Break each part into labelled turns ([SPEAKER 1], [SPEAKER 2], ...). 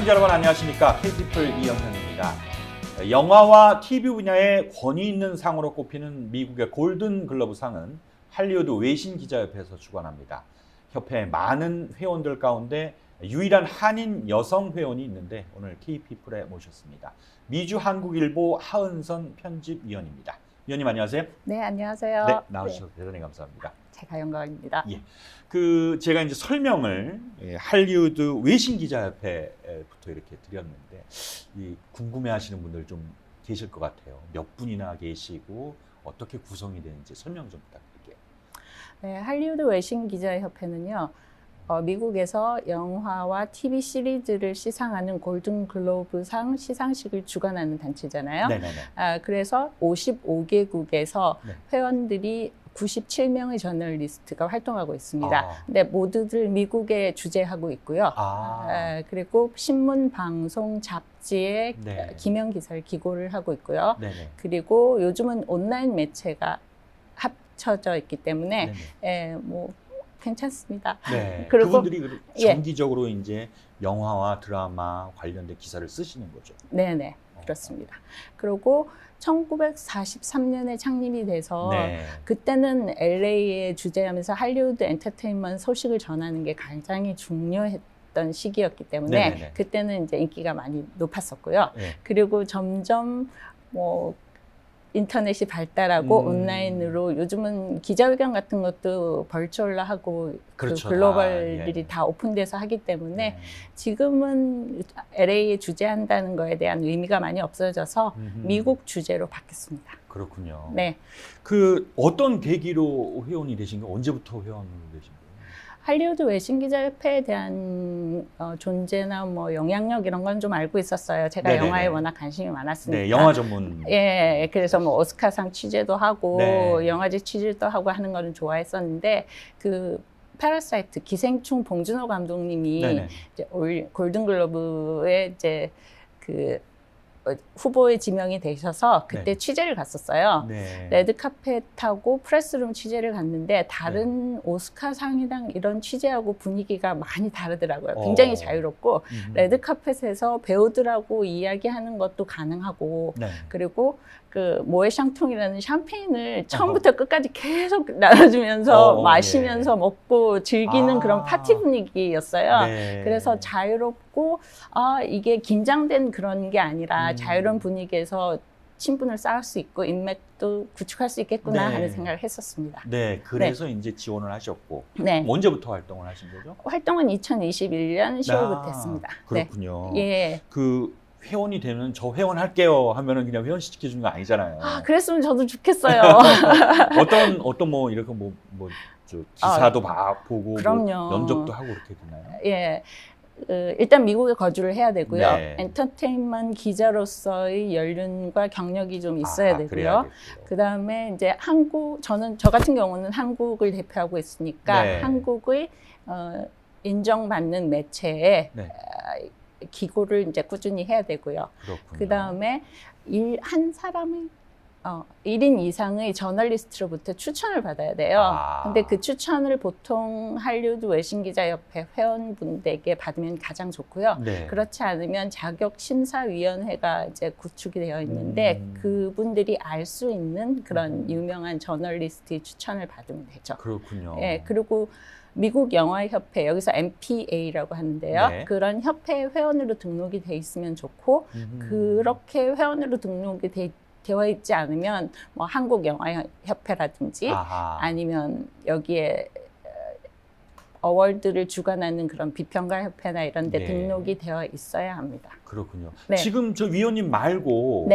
[SPEAKER 1] 시청자 여러분 안녕하십니까? K피플 이영현입니다. 영화와 TV 분야에 권위 있는 상으로 꼽히는 미국의 골든 글러브 상은 할리우드 외신기자협회에서 주관합니다. 협회의 많은 회원들 가운데 유일한 한인 여성 회원이 있는데 오늘 K피플에 모셨습니다. 미주 한국일보 하은선 편집위원입니다. 위원님 안녕하세요.
[SPEAKER 2] 네, 안녕하세요.
[SPEAKER 1] 네, 나와주셔서 대단히 감사합니다.
[SPEAKER 2] 제가 영광입니다.
[SPEAKER 1] 예. 제가 이제 설명을 할리우드 외신기자협회부터 이렇게 드렸는데 궁금해하시는 분들 좀 계실 것 같아요. 몇 분이나 계시고 어떻게 구성이 되는지 설명 좀 부탁드릴게요.
[SPEAKER 2] 네, 할리우드 외신기자협회는요. 미국에서 영화와 TV 시리즈를 시상하는 골든 글로브상 시상식을 주관하는 단체잖아요.
[SPEAKER 1] 네네네.
[SPEAKER 2] 그래서 55개국에서
[SPEAKER 1] 네.
[SPEAKER 2] 회원들이 97명의 저널리스트가 활동하고 있습니다. 근데 모두들 미국에 주재하고 있고요. 그리고 신문, 방송, 잡지에
[SPEAKER 1] 네.
[SPEAKER 2] 기명 기사를 기고를 하고 있고요.
[SPEAKER 1] 네네.
[SPEAKER 2] 그리고 요즘은 온라인 매체가 합쳐져 있기 때문에
[SPEAKER 1] 네네.
[SPEAKER 2] 괜찮습니다.
[SPEAKER 1] 네.
[SPEAKER 2] 그리고
[SPEAKER 1] 그분들이 정기적으로 이제 영화와 드라마 관련된 기사를 쓰시는 거죠.
[SPEAKER 2] 네네. 그렇습니다. 그리고 1943년에 창립이 돼서 그때는 LA에 주재하면서 할리우드 엔터테인먼트 소식을 전하는 게 굉장히 중요했던 시기였기 때문에
[SPEAKER 1] 네네네.
[SPEAKER 2] 그때는 이제 인기가 많이 높았었고요.
[SPEAKER 1] 네.
[SPEAKER 2] 그리고 점점 인터넷이 발달하고 온라인으로 요즘은 기자회견 같은 것도 벌추얼로 하고
[SPEAKER 1] 그렇죠.
[SPEAKER 2] 그 글로벌들이 다 오픈돼서 하기 때문에 지금은 LA에 주재한다는 거에 대한 의미가 많이 없어져서 미국 주재로 바뀌었습니다.
[SPEAKER 1] 그렇군요.
[SPEAKER 2] 네.
[SPEAKER 1] 어떤 계기로 회원이 되신 거예요? 언제부터 회원이 되신 거예요?
[SPEAKER 2] 할리우드 외신기자협회에 대한 존재나 영향력 이런 건 좀 알고 있었어요. 제가
[SPEAKER 1] 네네네.
[SPEAKER 2] 영화에 워낙 관심이 많았으니까.
[SPEAKER 1] 네, 영화 전문.
[SPEAKER 2] 예, 그래서 오스카상 취재도 하고
[SPEAKER 1] 네.
[SPEAKER 2] 영화제 취재도 하고 하는 거는 좋아했었는데 파라사이트 기생충 봉준호 감독님이
[SPEAKER 1] 네네.
[SPEAKER 2] 이제 골든글러브에 이제 후보에 지명이 되셔서 그때 취재를 갔었어요.
[SPEAKER 1] 네.
[SPEAKER 2] 레드카펫하고 프레스룸 취재를 갔는데 다른 오스카상이랑 이런 취재하고 분위기가 많이 다르더라고요. 굉장히 자유롭고 레드카펫에서 배우들하고 이야기하는 것도 가능하고 그리고 모에샹통이라는 샴페인을 처음부터 끝까지 계속 나눠주면서 마시면서 먹고 즐기는 그런 파티 분위기였어요. 그래서 자유롭고 이게 긴장된 그런 게 아니라 자유로운 분위기에서 친분을 쌓을 수 있고 인맥도 구축할 수 있겠구나 하는 생각을 했었습니다.
[SPEAKER 1] 네, 그래서 이제 지원을 하셨고 언제부터 활동을 하신 거죠?
[SPEAKER 2] 활동은 2021년 10월부터 했습니다.
[SPEAKER 1] 그렇군요.
[SPEAKER 2] 예.
[SPEAKER 1] 회원이 되면 저 회원할게요 하면은 그냥 회원시켜주는 거 아니잖아요.
[SPEAKER 2] 그랬으면 저도 좋겠어요.
[SPEAKER 1] 어떤 이렇게 기사도 보고
[SPEAKER 2] 그럼요.
[SPEAKER 1] 연적도 하고 그렇게 되나요?
[SPEAKER 2] 예. 일단 미국에 거주를 해야 되고요. 엔터테인먼트 기자로서의 연륜과 경력이 좀 있어야 되고요. 그 다음에 이제 저 같은 경우는 한국을 대표하고 있으니까 한국의 인정받는 매체에 기고를 이제 꾸준히 해야 되고요. 그 다음에 한 사람이 1인 이상의 저널리스트로부터 추천을 받아야 돼요. 근데 그 추천을 보통 할리우드 외신기자협회 회원분들에게 받으면 가장 좋고요. 그렇지 않으면 자격심사위원회가 이제 구축이 되어 있는데 그분들이 알 수 있는 그런 유명한 저널리스트의 추천을 받으면 되죠.
[SPEAKER 1] 그렇군요.
[SPEAKER 2] 예, 그리고 미국 영화협회, 여기서 MPA라고 하는데요. 그런 협회 회원으로 등록이 돼 있으면 좋고 그렇게 회원으로 등록이 되어 있지 않으면 한국영화협회라든지 아니면 여기에 어워드를 주관하는 그런 비평가협회나 이런 데 등록이 되어 있어야 합니다.
[SPEAKER 1] 그렇군요. 지금 저 위원님 말고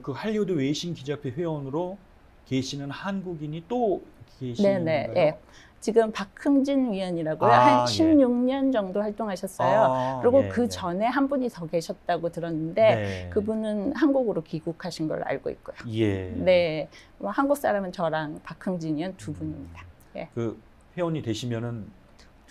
[SPEAKER 1] 그 할리우드 외신기자협회 회원으로 계시는 한국인이 또 계시는가요?
[SPEAKER 2] 네. 지금 박흥진 위원이라고요. 한 16년 정도 활동하셨어요. 그리고 그 전에 한 분이 더 계셨다고 들었는데 그분은 한국으로 귀국하신 걸로 알고 있고요. 네, 한국 사람은 저랑 박흥진 위원 두 분입니다.
[SPEAKER 1] 회원이 되시면은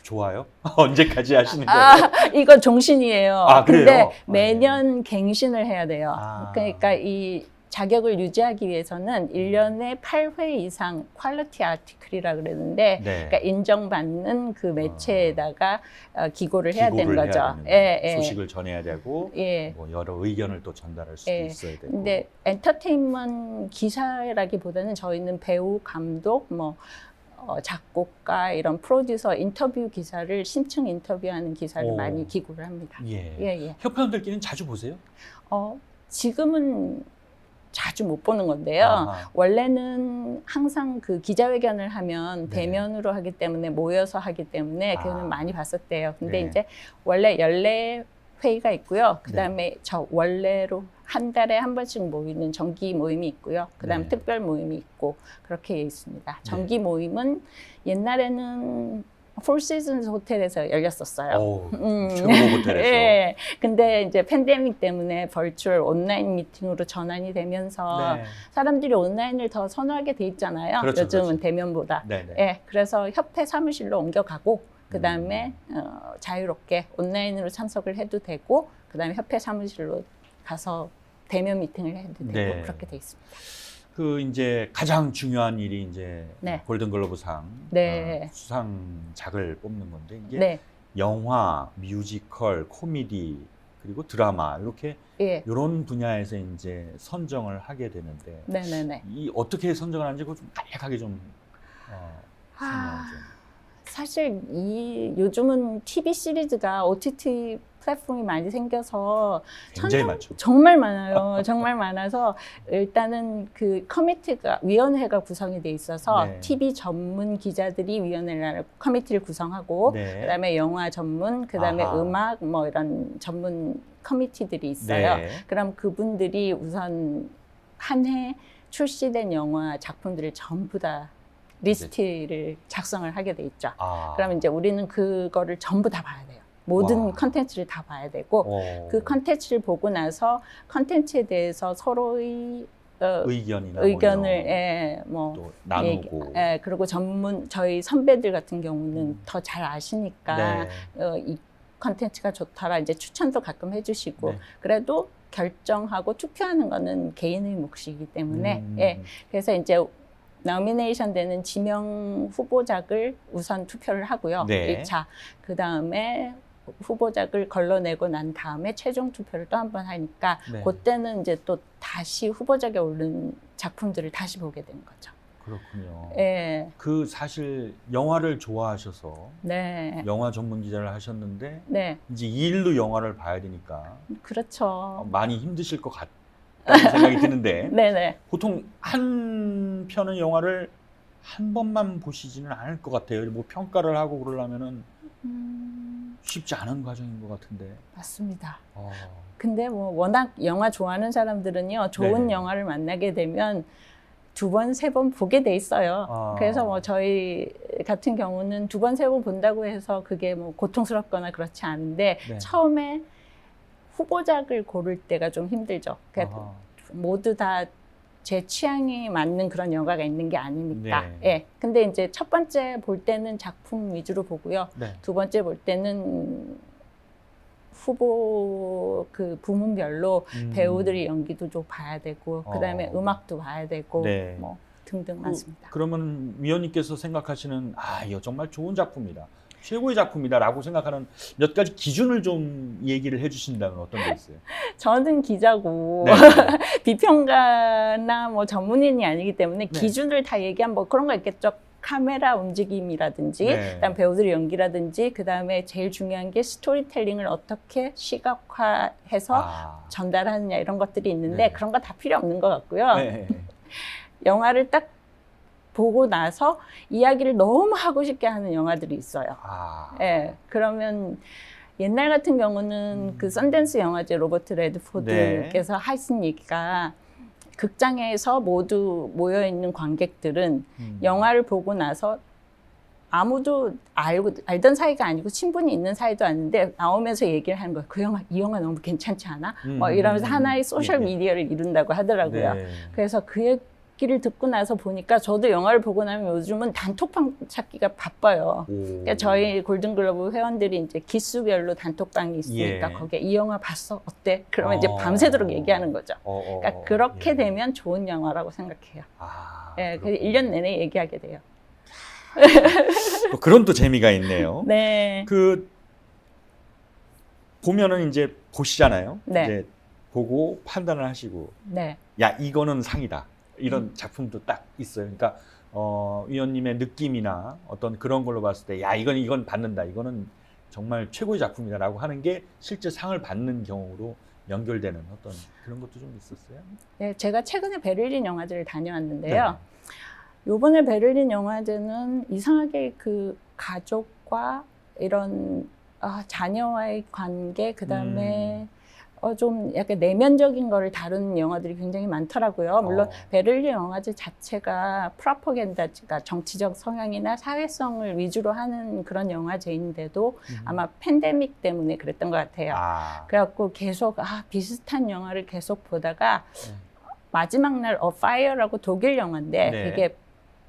[SPEAKER 1] 좋아요? 언제까지 하시는 거예요?
[SPEAKER 2] 이거 종신이에요.
[SPEAKER 1] 그래요?
[SPEAKER 2] 근데 매년 갱신을 해야 돼요. 그러니까 이 자격을 유지하기 위해서는 1년에 8회 이상 퀄리티 아티클이라 그러는데
[SPEAKER 1] 네.
[SPEAKER 2] 그러니까 인정받는 그 매체에다가 기고를 해야 되는
[SPEAKER 1] 기고를
[SPEAKER 2] 거죠.
[SPEAKER 1] 해야 되는 소식을 전해야 되고
[SPEAKER 2] 예.
[SPEAKER 1] 뭐 여러 의견을 또 전달할 수도 있어야 되고.
[SPEAKER 2] 근데 엔터테인먼트 기사라기보다는 저희는 배우, 감독, 작곡가, 이런 프로듀서 인터뷰 기사를 심층 인터뷰하는 기사를 많이 기고를 합니다.
[SPEAKER 1] 예. 협회원들끼리는 자주 보세요?
[SPEAKER 2] 지금은 자주 못 보는 건데요.
[SPEAKER 1] 아하.
[SPEAKER 2] 원래는 항상 그 기자회견을 하면
[SPEAKER 1] 네.
[SPEAKER 2] 대면으로 하기 때문에 모여서 하기 때문에 그거는 많이 봤었대요. 근데
[SPEAKER 1] 네.
[SPEAKER 2] 이제 원래 연례 회의가 있고요. 그다음에 저 원래로 한 달에 한 번씩 모이는 정기 모임이 있고요. 그다음에
[SPEAKER 1] 네.
[SPEAKER 2] 특별 모임이 있고 그렇게 있습니다. 정기 모임은 옛날에는 폴 시즌스 호텔에서 열렸었어요.
[SPEAKER 1] 최고 호텔에서.
[SPEAKER 2] 예. 근데 이제 팬데믹 때문에 벌추얼 온라인 미팅으로 전환이 되면서
[SPEAKER 1] 네.
[SPEAKER 2] 사람들이 온라인을 더 선호하게 돼 있잖아요.
[SPEAKER 1] 그렇죠,
[SPEAKER 2] 요즘은
[SPEAKER 1] 그렇죠.
[SPEAKER 2] 대면보다.
[SPEAKER 1] 네네.
[SPEAKER 2] 예. 그래서 협회 사무실로 옮겨가고 그다음에 자유롭게 온라인으로 참석을 해도 되고 그다음에 협회 사무실로 가서 대면 미팅을 해도 되고
[SPEAKER 1] 네.
[SPEAKER 2] 그렇게 돼 있습니다.
[SPEAKER 1] 그 이제 가장 중요한 일이 이제
[SPEAKER 2] 네.
[SPEAKER 1] 골든글로브상
[SPEAKER 2] 네.
[SPEAKER 1] 수상작을 뽑는 건데 이게
[SPEAKER 2] 네.
[SPEAKER 1] 영화, 뮤지컬, 코미디 그리고 드라마 이렇게
[SPEAKER 2] 예.
[SPEAKER 1] 이런 분야에서 이제 선정을 하게 되는데
[SPEAKER 2] 네네네.
[SPEAKER 1] 이 어떻게 선정을 하는지 그거 좀 간략하게 좀 설명 좀.
[SPEAKER 2] 사실 요즘은 TV 시리즈가 OTT 플랫폼이 많이 생겨서
[SPEAKER 1] 굉장히 많죠.
[SPEAKER 2] 정말 많아요. 정말 많아서 일단은 그 커미티가 위원회가 구성이 돼 있어서
[SPEAKER 1] 네.
[SPEAKER 2] TV 전문 기자들이 위원회를 커미티를 구성하고
[SPEAKER 1] 네.
[SPEAKER 2] 그다음에 영화 전문, 그다음에
[SPEAKER 1] 아하.
[SPEAKER 2] 음악 이런 전문 커미티들이 있어요.
[SPEAKER 1] 네.
[SPEAKER 2] 그럼 그분들이 우선 한 해 출시된 영화 작품들을 전부 다 리스트를 작성을 하게 돼 있죠. 그러면 이제 우리는 그거를 전부 다 봐야 돼요. 모든 컨텐츠를 다 봐야 되고 그 컨텐츠를 보고 나서 컨텐츠에 대해서 서로의 의견을
[SPEAKER 1] 또 나누고
[SPEAKER 2] 그리고 저희 선배들 같은 경우는 더 잘 아시니까
[SPEAKER 1] 네.
[SPEAKER 2] 이 컨텐츠가 좋더라 이제 추천도 가끔 해주시고
[SPEAKER 1] 네.
[SPEAKER 2] 그래도 결정하고 투표하는 거는 개인의 몫이기 때문에 그래서 이제 노미네이션 되는 지명 후보작을 우선 투표를 하고요.
[SPEAKER 1] 네.
[SPEAKER 2] 1차. 그 다음에 후보작을 걸러내고 난 다음에 최종 투표를 또 한 번 하니까
[SPEAKER 1] 네.
[SPEAKER 2] 그때는 이제 또 다시 후보작에 오른 작품들을 다시 보게 되는 거죠.
[SPEAKER 1] 그렇군요.
[SPEAKER 2] 예.
[SPEAKER 1] 그 사실 영화를 좋아하셔서
[SPEAKER 2] 네.
[SPEAKER 1] 영화 전문 기자를 하셨는데
[SPEAKER 2] 네.
[SPEAKER 1] 이제 이 일로 영화를 봐야 되니까
[SPEAKER 2] 그렇죠.
[SPEAKER 1] 많이 힘드실 것 같다는 생각이 드는데
[SPEAKER 2] 네네.
[SPEAKER 1] 보통 한 편의 영화를 한 번만 보시지는 않을 것 같아요. 뭐 평가를 하고 그러려면은 쉽지 않은 과정인 것 같은데.
[SPEAKER 2] 맞습니다. 근데 워낙 영화 좋아하는 사람들은요, 좋은
[SPEAKER 1] 네.
[SPEAKER 2] 영화를 만나게 되면 2번, 3번 보게 돼 있어요. 그래서 저희 같은 경우는 2번, 3번 본다고 해서 그게 고통스럽거나 그렇지 않은데
[SPEAKER 1] 네.
[SPEAKER 2] 처음에 후보작을 고를 때가 좀 힘들죠. 그러니까 모두 다 제 취향에 맞는 그런 영화가 있는 게 아니니까.
[SPEAKER 1] 네.
[SPEAKER 2] 예. 근데 이제 첫 번째 볼 때는 작품 위주로 보고요.
[SPEAKER 1] 네.
[SPEAKER 2] 두 번째 볼 때는 후보 그 부문별로 배우들의 연기도 좀 봐야 되고 그다음에 음악도 봐야 되고
[SPEAKER 1] 네.
[SPEAKER 2] 등등 많습니다.
[SPEAKER 1] 그러면 위원님께서 생각하시는 이거 정말 좋은 작품이다. 최고의 작품이다라고 생각하는 몇 가지 기준을 좀 얘기를 해주신다면 어떤 게 있어요?
[SPEAKER 2] 저는 기자고
[SPEAKER 1] 네.
[SPEAKER 2] 비평가나 전문인이 아니기 때문에
[SPEAKER 1] 네.
[SPEAKER 2] 기준을 다 얘기하면 그런 거 있겠죠. 카메라 움직임이라든지,
[SPEAKER 1] 네.
[SPEAKER 2] 그다음 배우들의 연기라든지, 그다음에 제일 중요한 게 스토리텔링을 어떻게 시각화해서 전달하느냐 이런 것들이 있는데
[SPEAKER 1] 네.
[SPEAKER 2] 그런 거 다 필요 없는 것 같고요.
[SPEAKER 1] 네.
[SPEAKER 2] 영화를 딱 보고 나서 이야기를 너무 하고 싶게 하는 영화들이 있어요. 예, 그러면 옛날 같은 경우는 그 썬댄스 영화제 로버트 레드포드께서
[SPEAKER 1] 네.
[SPEAKER 2] 하신 얘기가 극장에서 모두 모여있는 관객들은 영화를 보고 나서 아무도 알던 사이가 아니고 친분이 있는 사이도 아닌데 나오면서 얘기를 하는 거예요. 이 영화 너무 괜찮지 않아? 이러면서 하나의 소셜 미디어를 이룬다고 하더라고요.
[SPEAKER 1] 네.
[SPEAKER 2] 그래서 그의 얘기를 듣고 나서 보니까 저도 영화를 보고 나면 요즘은 단톡방 찾기가 바빠요. 그러니까 저희 골든글러브 회원들이 이제 기수별로 단톡방이 있으니까
[SPEAKER 1] 예.
[SPEAKER 2] 거기에 이 영화 봤어? 어때? 그러면 이제 밤새도록 얘기하는 거죠. 그러니까 그렇게 되면 좋은 영화라고 생각해요. 예, 그래서 1년 내내 얘기하게 돼요.
[SPEAKER 1] 또 그런 또 재미가 있네요.
[SPEAKER 2] 네.
[SPEAKER 1] 그 보면은 이제 보시잖아요.
[SPEAKER 2] 네.
[SPEAKER 1] 이제 보고 판단을 하시고,
[SPEAKER 2] 네.
[SPEAKER 1] 야 이거는 상이다. 이런 작품도 딱 있어요. 그러니까 위원님의 느낌이나 어떤 그런 걸로 봤을 때, 야 이건 받는다. 이거는 정말 최고의 작품이다라고 하는 게 실제 상을 받는 경우로 연결되는 어떤 그런 것도 좀 있었어요.
[SPEAKER 2] 네, 제가 최근에 베를린 영화제를 다녀왔는데요. 요번에 베를린 영화제는 이상하게 그 가족과 이런 자녀와의 관계, 그 다음에 좀 약간 내면적인 거를 다루는 영화들이 굉장히 많더라고요. 물론 베를린 영화제 자체가 프로파간다가 정치적 성향이나 사회성을 위주로 하는 그런 영화제인데도 아마 팬데믹 때문에 그랬던 것 같아요. 그래갖고 계속 비슷한 영화를 계속 보다가 마지막 날 A Fire라고 독일 영화인데 그게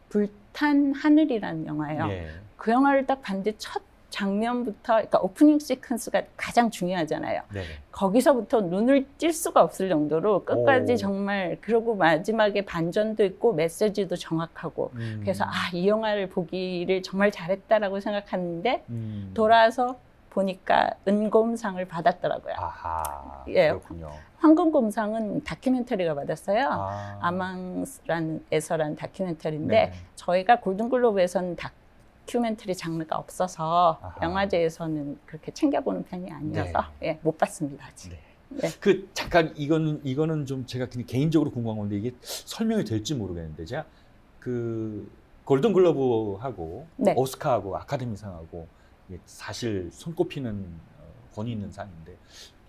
[SPEAKER 2] 불탄 하늘이라는 영화예요. 그 영화를 딱 봤는데 첫 장면부터, 그러니까 오프닝 시퀀스가 가장 중요하잖아요. 거기서부터 눈을 찔 수가 없을 정도로 끝까지 정말, 그리고 마지막에 반전도 있고 메시지도 정확하고 그래서 이 영화를 보기를 정말 잘했다라고 생각하는데 돌아와서 보니까 은곰상을 받았더라고요.
[SPEAKER 1] 그렇군요.
[SPEAKER 2] 황금곰상은 다큐멘터리가 받았어요. 아망스라는 다큐멘터리인데 저희가 골든글로브에서는 다큐멘터리 장르가 없어서 영화제에서는 그렇게 챙겨보는 편이 아니어서 못 봤습니다. 아직.
[SPEAKER 1] 그 잠깐 이거는 좀 제가 그냥 개인적으로 궁금한 건데 이게 설명이 될지 모르겠는데 제가 그 골든글러브하고 오스카하고 아카데미상하고 사실 손꼽히는 권위 있는 상인데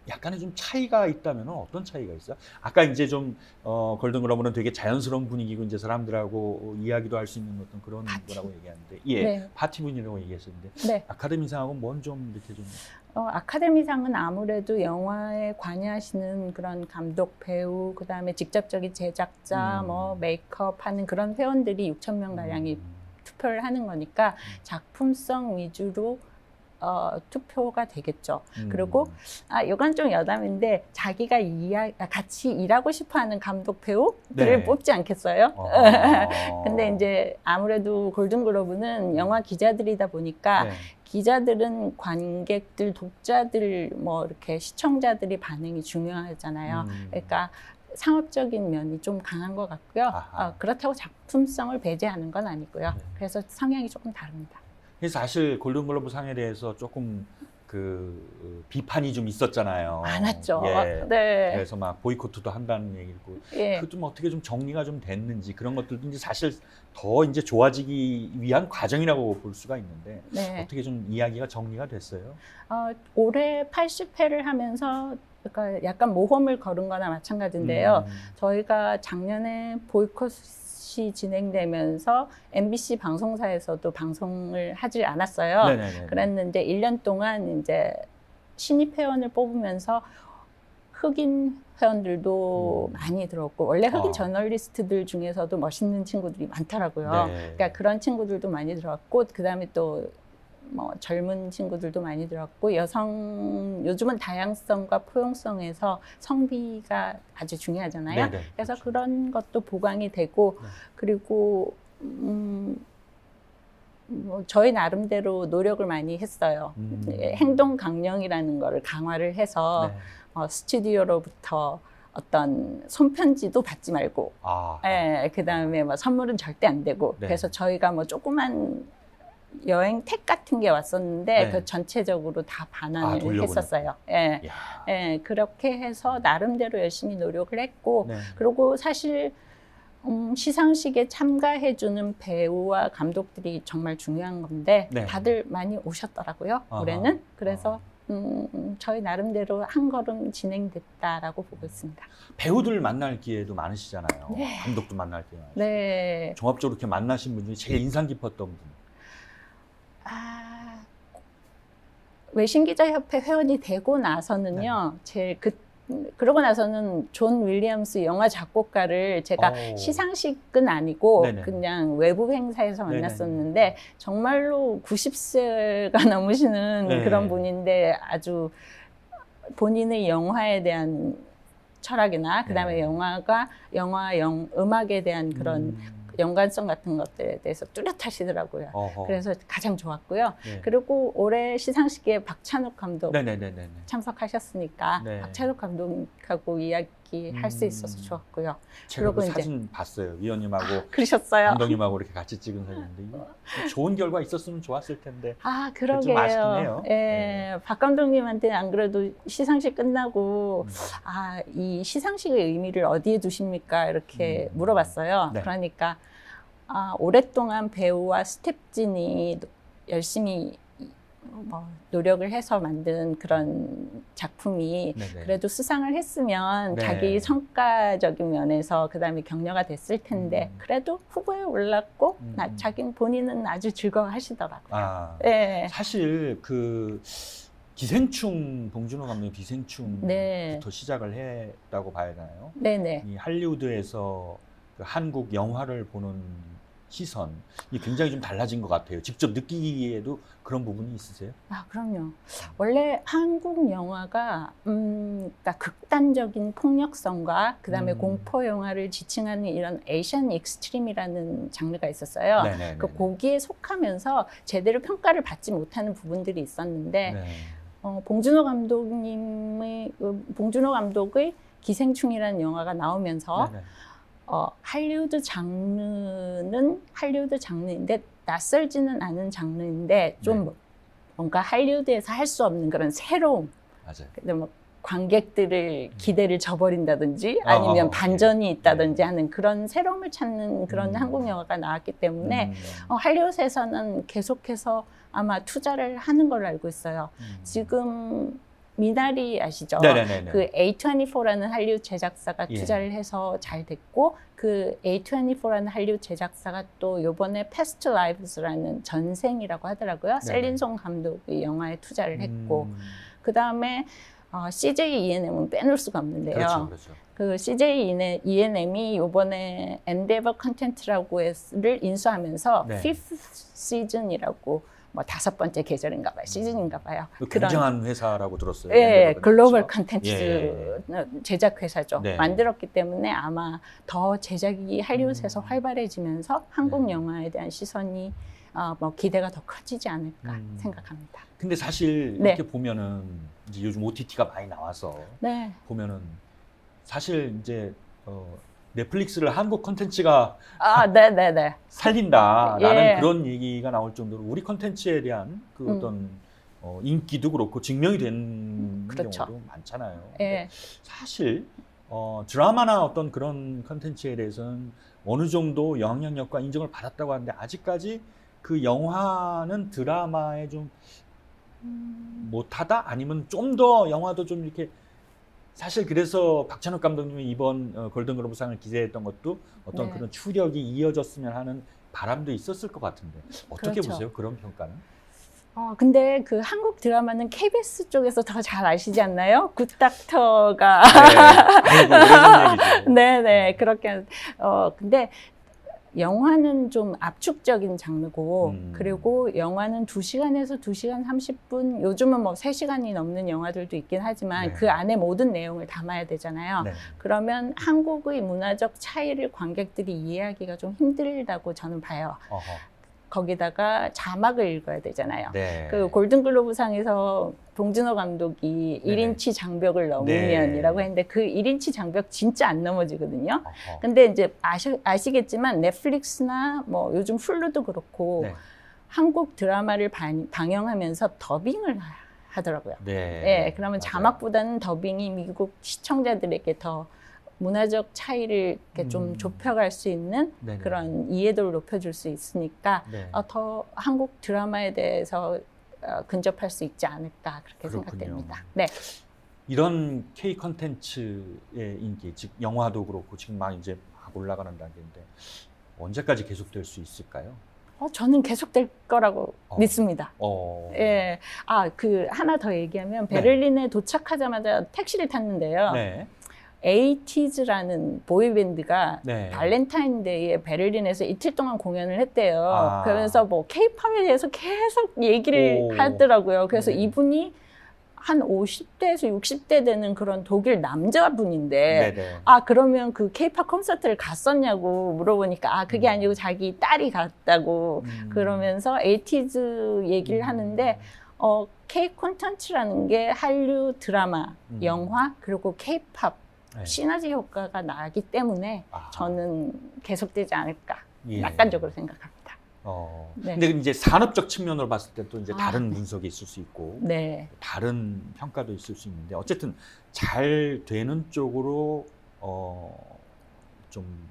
[SPEAKER 1] 약간의 좀 차이가 있다면 어떤 차이가 있어요? 아까 이제 좀 골든글러브는 되게 자연스러운 분위기고 이제 사람들하고 이야기도 할 수 있는 어떤 그런 거라고 얘기하는데 파티 분위기라고 얘기했었는데 아카데미상하고 뭔 좀 이렇게 좀
[SPEAKER 2] 아카데미상은 아무래도 영화에 관여하시는 그런 감독, 배우, 그 다음에 직접적인 제작자, 뭐 메이크업 하는 그런 회원들이 6,000명 가량이 투표를 하는 거니까 작품성 위주로 투표가 되겠죠. 그리고 이건 좀 여담인데 자기가 같이 일하고 싶어하는 감독 배우들을 뽑지 않겠어요? 근데 이제 아무래도 골든글로브는 영화 기자들이다 보니까 기자들은 관객들, 독자들, 뭐 이렇게 시청자들이 반응이 중요하잖아요. 그러니까 상업적인 면이 좀 강한 것 같고요. 그렇다고 작품성을 배제하는 건 아니고요. 그래서 성향이 조금 다릅니다.
[SPEAKER 1] 그래서 사실 골든글러브 상에 대해서 조금 그 비판이 좀 있었잖아요.
[SPEAKER 2] 많았죠.
[SPEAKER 1] 그래서 막 보이콧도 한다는 얘기고, 그 좀 어떻게 좀 정리가 좀 됐는지 그런 것들도 이제 사실 더 이제 좋아지기 위한 과정이라고 볼 수가 있는데 어떻게 좀 이야기가 정리가 됐어요?
[SPEAKER 2] 올해 80회를 하면서 그러니까 약간 모험을 걸은 거나 마찬가지인데요. 저희가 작년에 보이콧이 진행되면서 MBC 방송사에서도 방송을 하지 않았어요. 그랬는데 1년 동안 이제 신입 회원을 뽑으면서 흑인 회원들도 많이 들었고 원래 흑인 저널리스트들 중에서도 멋있는 친구들이 많더라고요. 그러니까 그런 친구들도 많이 들었고 그다음에 또 뭐 젊은 친구들도 많이 들었고 요즘은 다양성과 포용성에서 성비가 아주 중요하잖아요. 그래서 그런 것도 보강이 되고 그리고 뭐 저희 나름대로 노력을 많이 했어요. 행동 강령이라는 거를 강화를 해서 스튜디오로부터 어떤 손편지도 받지 말고 그다음에 뭐 선물은 절대 안 되고 그래서 저희가 뭐 조그만 여행 택 같은 게 왔었는데 그 전체적으로 다 반환을 했었어요. 그렇게 해서 나름대로 열심히 노력을 했고 그리고 사실 시상식에 참가해주는 배우와 감독들이 정말 중요한 건데 다들 많이 오셨더라고요. 올해는. 그래서 저희 나름대로 한 걸음 진행됐다라고 보고 있습니다.
[SPEAKER 1] 배우들 만날 기회도 많으시잖아요. 감독도 만날 기회 많으시고. 종합적으로 이렇게 만나신 분 중에 제일 인상 깊었던 분.
[SPEAKER 2] 외신기자협회 회원이 되고 나서는요, 제일 그러고 나서는 존 윌리엄스 영화 작곡가를 제가 시상식은 아니고 네네. 그냥 외부 행사에서 만났었는데 네네. 정말로 90세가 넘으시는 네. 그런 분인데 아주 본인의 영화에 대한 철학이나 그다음에 네. 음악에 대한 그런 연관성 같은 것들에 대해서 뚜렷하시더라고요. 그래서 가장 좋았고요. 네. 그리고 올해 시상식에 박찬욱 감독 네네네네. 참석하셨으니까 네. 박찬욱 감독하고 이야기할 수 있어서 좋았고요.
[SPEAKER 1] 제가 그 사진 봤어요. 위원님하고
[SPEAKER 2] 그러셨어요?
[SPEAKER 1] 감독님하고 이렇게 같이 찍은 사진인데 좋은 결과 있었으면 좋았을 텐데.
[SPEAKER 2] 그러게요.
[SPEAKER 1] 좀 아쉽긴 해요.
[SPEAKER 2] 예, 네. 박 감독님한테 안 그래도 시상식 끝나고 이 시상식의 의미를 어디에 두십니까? 이렇게 물어봤어요. 네. 그러니까 오랫동안 배우와 스텝진이 열심히 노력을 해서 만든 그런 작품이 네네. 그래도 수상을 했으면 네. 자기 성과적인 면에서 그다음에 격려가 됐을 텐데 그래도 후보에 올랐고 자기는 본인은 아주 즐거워하시더라고요. 네.
[SPEAKER 1] 사실 그 기생충 봉준호 감독의 기생충부터 네. 시작을 했다고 봐야 되나요? 네네. 이 할리우드에서 그 한국 영화를 보는 시선이 굉장히 좀 달라진 것 같아요. 직접 느끼기에도 그런 부분이 있으세요?
[SPEAKER 2] 그럼요. 원래 한국 영화가 그러니까 극단적인 폭력성과 그다음에 공포 영화를 지칭하는 이런 에이션 익스트림이라는 장르가 있었어요. 그 거기에 속하면서 제대로 평가를 받지 못하는 부분들이 있었는데 네. 봉준호 감독의 기생충이라는 영화가 나오면서 네네. 할리우드 장르는 할리우드 장르인데 낯설지는 않은 장르인데 좀 네. 뭔가 할리우드에서 할 수 없는 그런 새로움. 맞아요. 뭐 관객들을 기대를 저버린다든지 아니면 반전이 있다든지 하는 그런 새로움을 찾는 그런 한국 영화가 나왔기 때문에 할리우드에서는 계속해서 아마 투자를 하는 걸로 알고 있어요. 지금 미나리 아시죠? 네네네네. 그 A24라는 할리우드 제작사가 투자를 해서 잘 됐고 그 A24라는 할리우드 제작사가 또 요번에 Past Lives라는 전생이라고 하더라고요. 셀린송 감독의 영화에 투자를 했고 그 다음에 CJ E&M은 빼놓을 수가 없는데요. 그렇죠. 그 CJ E&M이 요번에 엔데버 컨텐츠라고를 인수하면서 네. 5th 시즌이라고 뭐 5번째 계절인가 봐요. 시즌인가 봐요.
[SPEAKER 1] 굉장한 회사라고 들었어요.
[SPEAKER 2] 예, 글로벌 컨텐츠 제작 회사죠. 네. 만들었기 때문에 아마 더 제작이 할리우드에서 활발해지면서 한국 영화에 대한 시선이 뭐 기대가 더 커지지 않을까 생각합니다.
[SPEAKER 1] 근데 사실 네. 이렇게 보면은 이제 요즘 OTT가 많이 나와서 네. 보면은 사실 이제 넷플릭스를 한국 콘텐츠가
[SPEAKER 2] 네네네.
[SPEAKER 1] 살린다라는 그런 얘기가 나올 정도로 우리 콘텐츠에 대한 그 어떤 인기도 그렇고 증명이 된 그렇죠. 경우도 많잖아요. 사실 드라마나 어떤 그런 콘텐츠에 대해서는 어느 정도 영향력과 인정을 받았다고 하는데 아직까지 그 영화는 드라마에 좀 못하다? 아니면 좀 더 영화도 좀 이렇게 사실 그래서 박찬욱 감독님이 이번 골든글로브상을 기대했던 것도 어떤 네. 그런 추력이 이어졌으면 하는 바람도 있었을 것 같은데 어떻게 그렇죠. 보세요? 그런 평가는?
[SPEAKER 2] 근데 그 한국 드라마는 KBS 쪽에서 더 잘 아시지 않나요? 굿닥터가 네네 그렇게 근데 영화는 좀 압축적인 장르고 그리고 영화는 2시간에서 2시간 30분 요즘은 뭐 3시간이 넘는 영화들도 있긴 하지만 네. 그 안에 모든 내용을 담아야 되잖아요. 네. 그러면 한국의 문화적 차이를 관객들이 이해하기가 좀 힘들다고 저는 봐요. 어허. 거기다가 자막을 읽어야 되잖아요. 네. 그 골든글로브상에서 봉준호 감독이 네. 1인치 장벽을 넘으면이라고 네. 했는데 그 1인치 장벽 진짜 안 넘어지거든요. 어허. 근데 이제 아시겠지만 넷플릭스나 뭐 요즘 훌루도 그렇고 네. 한국 드라마를 방영하면서 더빙을 하더라고요. 네. 네. 그러면 맞아요. 자막보다는 더빙이 미국 시청자들에게 더 문화적 차이를 이렇게 좀 좁혀갈 수 있는 네네. 그런 이해도를 높여줄 수 있으니까 네. 더 한국 드라마에 대해서 근접할 수 있지 않을까 그렇게 그렇군요. 생각됩니다. 네.
[SPEAKER 1] 이런 K 콘텐츠의 인기, 즉 영화도 그렇고 지금 막 이제 막 올라가는 단계인데 언제까지 계속될 수 있을까요?
[SPEAKER 2] 저는 계속될 거라고 믿습니다. 예. 하나 더 얘기하면 베를린에 도착하자마자 택시를 탔는데요.
[SPEAKER 1] 네.
[SPEAKER 2] 에이티즈라는 보이밴드가 발렌타인데이에 베를린에서 이틀 동안 공연을 했대요. 그러면서 뭐 케이팝에 대해서 계속 얘기를 하더라고요. 그래서 이분이 한 50대에서 60대 되는 그런 독일 남자분인데 그러면 그 케이팝 콘서트를 갔었냐고 물어보니까 그게 아니고 자기 딸이 갔다고 그러면서 에이티즈 얘기를 하는데 K 콘텐츠라는 게 한류 드라마, 영화 그리고 케이팝 시너지 효과가 나기 때문에 저는 계속되지 않을까 낙관적으로 생각합니다.
[SPEAKER 1] 근데 이제 산업적 측면으로 봤을 때 또 이제 다른 분석이 있을 수 있고 다른 평가도 있을 수 있는데 어쨌든 잘 되는 쪽으로 좀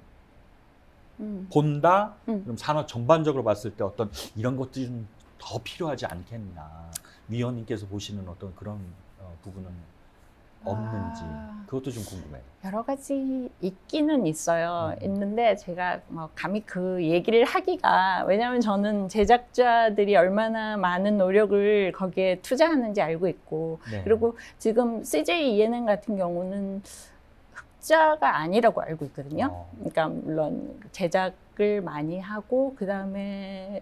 [SPEAKER 1] 본다. 그럼 산업 전반적으로 봤을 때 어떤 이런 것들이 좀 더 필요하지 않겠나. 위원님께서 보시는 어떤 그런 부분은 없는지 그것도 좀 궁금해요.
[SPEAKER 2] 여러 가지 있기는 있어요. 있는데 제가 뭐 감히 그 얘기를 하기가 왜냐하면 저는 제작자들이 얼마나 많은 노력을 거기에 투자하는지 알고 있고 그리고 지금 CJ ENM 같은 경우는 흑자가 아니라고 알고 있거든요. 그러니까 물론 제작을 많이 하고 그 다음에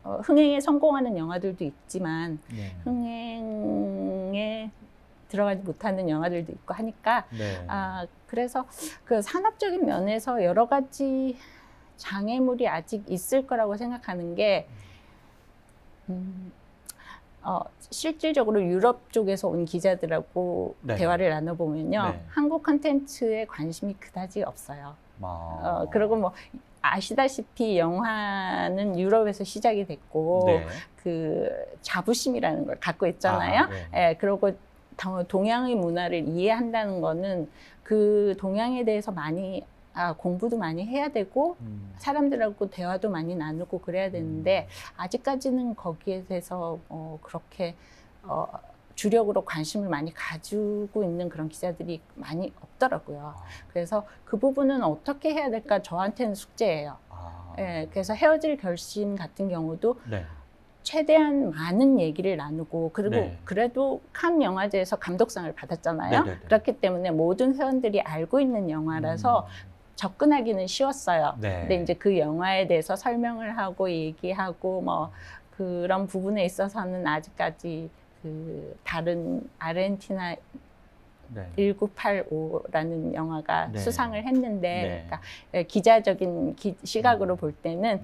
[SPEAKER 2] 흥행에 성공하는 영화들도 있지만 흥행에 들어가지 못하는 영화들도 있고 하니까 그래서 그 산업적인 면에서 여러 가지 장애물이 아직 있을 거라고 생각하는 게 실질적으로 유럽 쪽에서 온 기자들하고 대화를 나눠보면요 한국 콘텐츠에 관심이 그다지 없어요. 그리고 뭐 아시다시피 영화는 유럽에서 시작이 됐고 그 자부심이라는 걸 갖고 있잖아요. 그리고 동양의 문화를 이해한다는 거는 그 동양에 대해서 많이 공부도 많이 해야 되고 사람들하고 대화도 많이 나누고 그래야 되는데 아직까지는 거기에 대해서 그렇게 주력으로 관심을 많이 가지고 있는 그런 기자들이 많이 없더라고요. 그래서 그 부분은 어떻게 해야 될까 저한테는 숙제예요. 그래서 헤어질 결심 같은 경우도 최대한 많은 얘기를 나누고 그리고 그래도 칸 영화제에서 감독상을 받았잖아요. 그렇기 때문에 모든 회원들이 알고 있는 영화라서 접근하기는 쉬웠어요. 근데 이제 그 영화에 대해서 설명을 하고 얘기하고 뭐 그런 부분에 있어서는 아직까지 그 다른 아르헨티나 1985라는 영화가 수상을 했는데 그러니까 기자적인 시각으로 볼 때는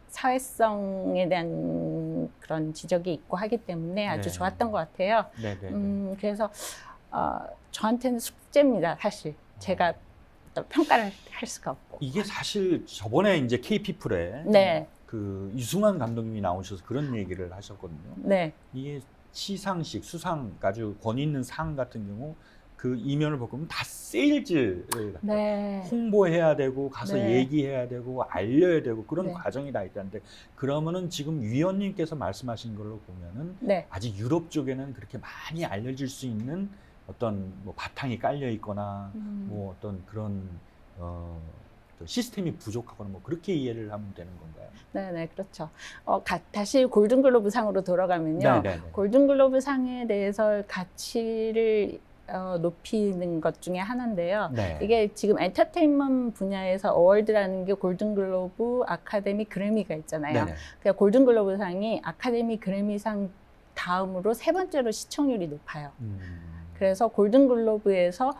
[SPEAKER 2] 사회성에 대한 그런 지적이 있고 하기 때문에 아주 좋았던 것 같아요. 그래서 저한테는 숙제입니다. 사실 제가 평가를 할 수가 없고
[SPEAKER 1] 이게 사실 저번에 이제 K피플에 그 유승환 감독님이 나오셔서 그런 얘기를 하셨거든요. 이게 시상식, 수상, 아주 권위 있는 상 같은 경우 그 이면을 보면 다 세일즈 홍보해야 되고 가서 얘기해야 되고 알려야 되고 그런 과정이 다 있다는데 그러면은 지금 위원님께서 말씀하신 걸로 보면은 아직 유럽 쪽에는 그렇게 많이 알려질 수 있는 어떤 뭐 바탕이 깔려 있거나 뭐 어떤 그런 시스템이 부족하거나 뭐 그렇게 이해를 하면 되는 건가요?
[SPEAKER 2] 네, 그렇죠. 다시 골든글로브 상으로 돌아가면요. 골든글로브 상에 대해서 가치를 높이는 것 중에 하나인데요. 이게 지금 엔터테인먼트 분야에서 어워드라는 게 골든글로브, 아카데미, 그래미가 있잖아요. 그러니까 골든글로브상이 아카데미, 그래미상 다음으로 세 번째로 시청률이 높아요. 그래서 골든글로브에서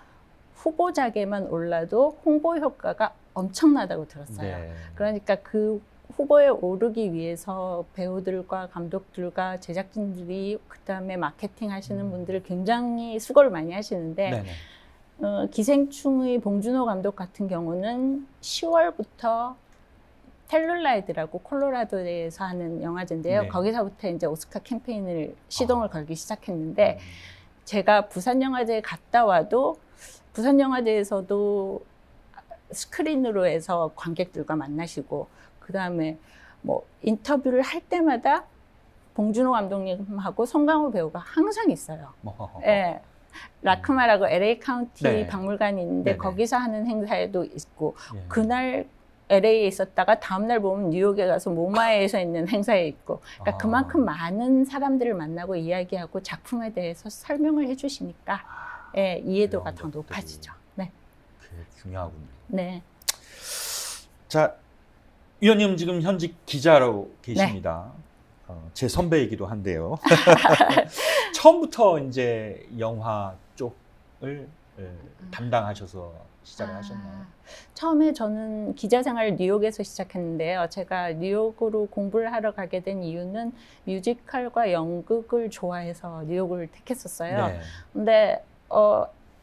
[SPEAKER 2] 후보작에만 올라도 홍보 효과가 엄청나다고 들었어요. 그러니까 그 후보에 오르기 위해서 배우들과 감독들과 제작진들이 그다음에 마케팅 하시는 분들을 굉장히 수고를 많이 하시는데 기생충의 봉준호 감독 같은 경우는 10월부터 텔룰라이드라고 콜로라도에서 하는 영화제인데요. 거기서부터 이제 오스카 캠페인을 시동을 걸기 시작했는데 제가 부산영화제에 갔다 와도 부산영화제에서도 스크린으로 해서 관객들과 만나시고 그 다음에 뭐 인터뷰를 할 때마다 봉준호 감독님하고 송강호 배우가 항상 있어요. 라크마라고 LA 카운티 박물관이 있는데 거기서 하는 행사에도 있고 그날 LA에 있었다가 다음날 보면 뉴욕에 가서 모마에서 있는 행사에 있고, 그러니까 그만큼 많은 사람들을 만나고 이야기하고 작품에 대해서 설명을 해주시니까 예, 이해도가 더 높아지죠. 네.
[SPEAKER 1] 그게 중요하군요.
[SPEAKER 2] 네.
[SPEAKER 1] 자, 위원님 지금 현직 기자로 계십니다. 네. 제 선배이기도 한데요. 처음부터 이제 영화 쪽을 담당하셔서 시작을 하셨나요?
[SPEAKER 2] 처음에 저는 기자 생활을 뉴욕에서 시작했는데요. 제가 뉴욕으로 공부를 하러 가게 된 이유는 뮤지컬과 연극을 좋아해서 뉴욕을 택했었어요.
[SPEAKER 1] 네.
[SPEAKER 2] 근데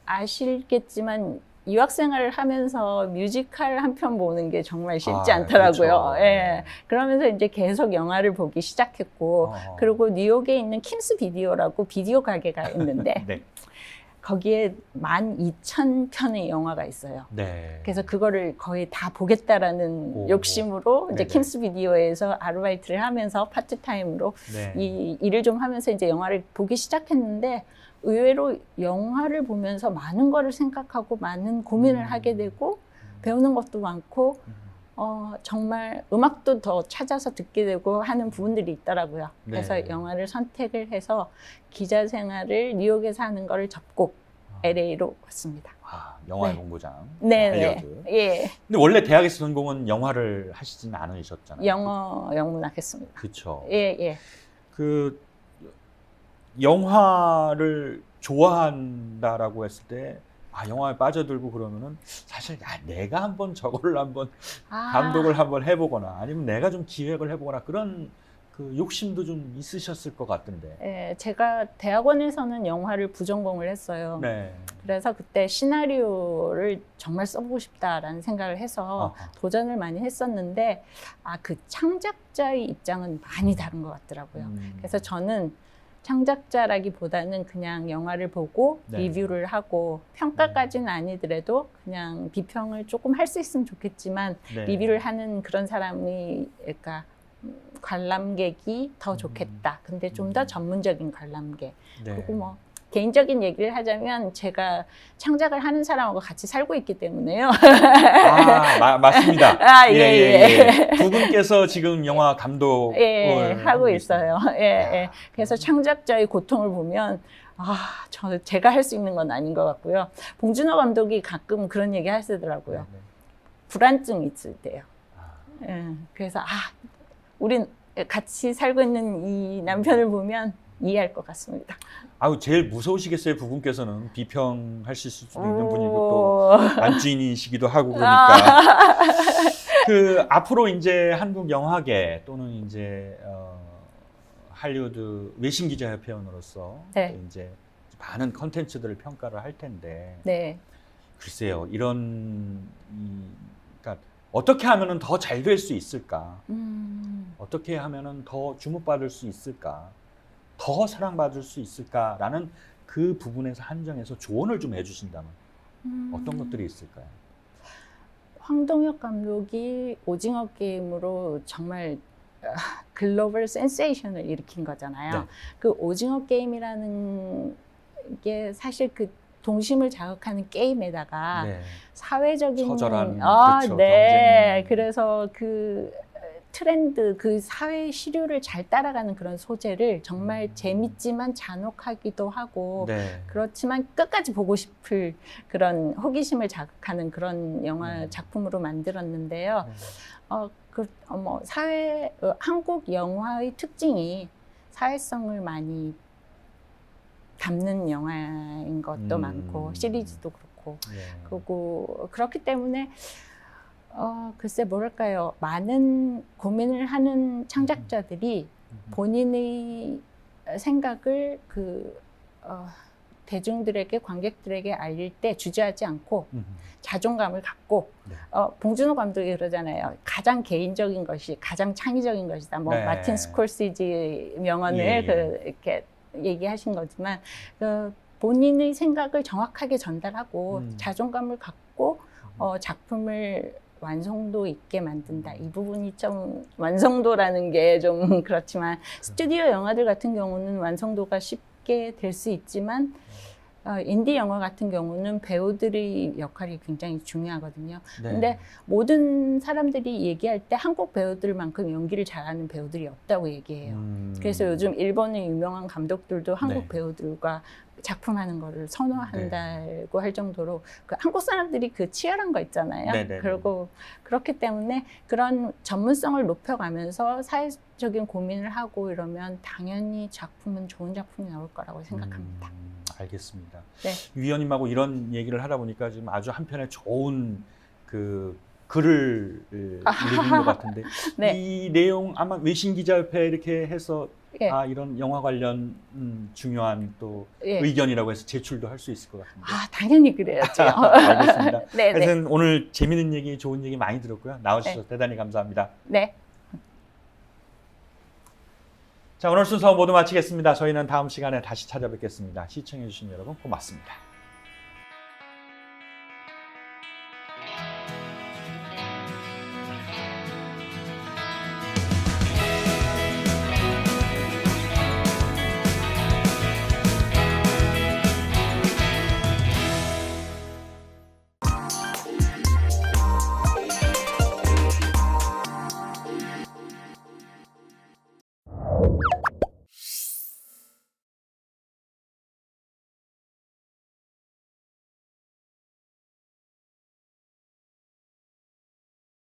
[SPEAKER 2] 아시겠지만 유학 생활을 하면서 뮤지컬 한 편 보는 게 정말 쉽지 않더라고요.
[SPEAKER 1] 그렇죠.
[SPEAKER 2] 예. 그러면서 이제 계속 영화를 보기 시작했고, 그리고 뉴욕에 있는 킴스 비디오라고 비디오 가게가 있는데
[SPEAKER 1] 네.
[SPEAKER 2] 거기에 12,000편의 영화가 있어요.
[SPEAKER 1] 네.
[SPEAKER 2] 그래서 그거를 거의 다 보겠다라는 욕심으로 이제 킴스 비디오에서 아르바이트를 하면서 파트타임으로 이 일을 좀 하면서 이제 영화를 보기 시작했는데, 의외로 영화를 보면서 많은 거를 생각하고 많은 고민을 하게 되고 배우는 것도 많고 정말 음악도 더 찾아서 듣게 되고 하는 부분들이 있더라고요. 그래서 영화를 선택을 해서 기자 생활을 뉴욕에서 하는 거를 접고 LA로 왔습니다.
[SPEAKER 1] 영화의 본고장.
[SPEAKER 2] 네. 예.
[SPEAKER 1] 근데 원래 대학에서 전공은 영화를 하시진 않으셨잖아요.
[SPEAKER 2] 영문학했습니다.
[SPEAKER 1] 그렇죠.
[SPEAKER 2] 예.
[SPEAKER 1] 그 영화를 좋아한다라고 했을 때 영화에 빠져들고 그러면은 사실 내가 한번 저거를 한번 감독을 한번 해보거나 아니면 내가 좀 기획을 해보거나 그런 그 욕심도 좀 있으셨을 것 같던데.
[SPEAKER 2] 네, 제가 대학원에서는 영화를 부전공을 했어요.
[SPEAKER 1] 네.
[SPEAKER 2] 그래서 그때 시나리오를 정말 써보고 싶다라는 생각을 해서 도전을 많이 했었는데 그 창작자의 입장은 많이 다른 것 같더라고요. 그래서 저는 창작자라기보다는 그냥 영화를 보고 리뷰를 하고 평가까지는 아니더라도 그냥 비평을 조금 할 수 있으면 좋겠지만 리뷰를 하는 그런 사람이 그러니까 관람객이 더 좋겠다. 근데 좀 더 전문적인 관람객. 그리고 뭐 개인적인 얘기를 하자면 제가 창작을 하는 사람하고 같이 살고 있기 때문에요.
[SPEAKER 1] 맞습니다. 예. 두 분께서 지금 영화 감독을
[SPEAKER 2] 하고 있어요. 그래서 창작자의 고통을 보면 제가 할 수 있는 건 아닌 것 같고요. 봉준호 감독이 가끔 그런 얘기 하시더라고요. 불안증이 있을 때요. 그래서 우린 같이 살고 있는 이 남편을 보면 이해할 것 같습니다.
[SPEAKER 1] 제일 무서우시겠어요, 부분께서는. 비평하실 수도 있는 분이고 또 안주인이시기도 하고 그러니까. 그 앞으로 이제 한국 영화계 또는 이제 할리우드 외신 기자협회원으로서 이제 많은 컨텐츠들을 평가를 할 텐데. 글쎄요, 그러니까 어떻게 하면은 더 잘 될 수 있을까? 어떻게 하면은 더 주목받을 수 있을까? 더 사랑받을 수 있을까라는 그 부분에서 한정해서 조언을 좀 해주신다면 어떤 것들이 있을까요?
[SPEAKER 2] 황동혁 감독이 오징어 게임으로 정말 글로벌 센세이션을 일으킨 거잖아요. 그 오징어 게임이라는 게 사실 그 동심을 자극하는 게임에다가 사회적인
[SPEAKER 1] 처절한 그렇죠, 경쟁.
[SPEAKER 2] 그래서 그 트렌드, 그 사회 시류를 잘 따라가는 그런 소재를 정말 재밌지만 잔혹하기도 하고 그렇지만 끝까지 보고 싶을 그런 호기심을 자극하는 그런 영화 작품으로 만들었는데요. 한국 영화의 특징이 사회성을 많이 담는 영화인 것도 많고 시리즈도 그렇고 그리고 그렇기 때문에 글쎄 뭐랄까요, 많은 고민을 하는 창작자들이 본인의 생각을 대중들에게, 관객들에게 알릴 때 주저하지 않고 자존감을 갖고 봉준호 감독이 그러잖아요. 가장 개인적인 것이 가장 창의적인 것이다. 마틴 스콜시지 명언을 이렇게 얘기하신 거지만 본인의 생각을 정확하게 전달하고 자존감을 갖고 작품을 완성도 있게 만든다. 이 부분이 좀 완성도라는 게 좀 그렇지만 스튜디오 영화들 같은 경우는 완성도가 쉽게 될 수 있지만 인디 영화 같은 경우는 배우들의 역할이 굉장히 중요하거든요.
[SPEAKER 1] 네.
[SPEAKER 2] 근데 모든 사람들이 얘기할 때 한국 배우들만큼 연기를 잘하는 배우들이 없다고 얘기해요. 그래서 요즘 일본의 유명한 감독들도 한국
[SPEAKER 1] 네.
[SPEAKER 2] 배우들과 작품하는 거를 선호한다고 할 정도로 그 한국 사람들이 그 치열한 거 있잖아요.
[SPEAKER 1] 네네.
[SPEAKER 2] 그리고 그렇기 때문에 그런 전문성을 높여가면서 사회적인 고민을 하고 이러면 당연히 작품은 좋은 작품이 나올 거라고 생각합니다.
[SPEAKER 1] 알겠습니다.
[SPEAKER 2] 네.
[SPEAKER 1] 위원님하고 이런 얘기를 하다 보니까 지금 아주 한편의 좋은 그 글을 읽은 것 같은데
[SPEAKER 2] 네.
[SPEAKER 1] 이 내용 아마 외신기자협회 이렇게 해서
[SPEAKER 2] 예.
[SPEAKER 1] 이런 영화 관련 중요한 또
[SPEAKER 2] 예.
[SPEAKER 1] 의견이라고 해서 제출도 할 수 있을 것 같은데.
[SPEAKER 2] 당연히 그래야죠.
[SPEAKER 1] 알겠습니다.
[SPEAKER 2] 네,
[SPEAKER 1] 하여튼 오늘 재밌는 얘기, 좋은 얘기 많이 들었고요. 나와주셔서
[SPEAKER 2] 네.
[SPEAKER 1] 대단히 감사합니다.
[SPEAKER 2] 네.
[SPEAKER 1] 자, 오늘 순서 모두 마치겠습니다. 저희는 다음 시간에 다시 찾아뵙겠습니다. 시청해주신 여러분 고맙습니다.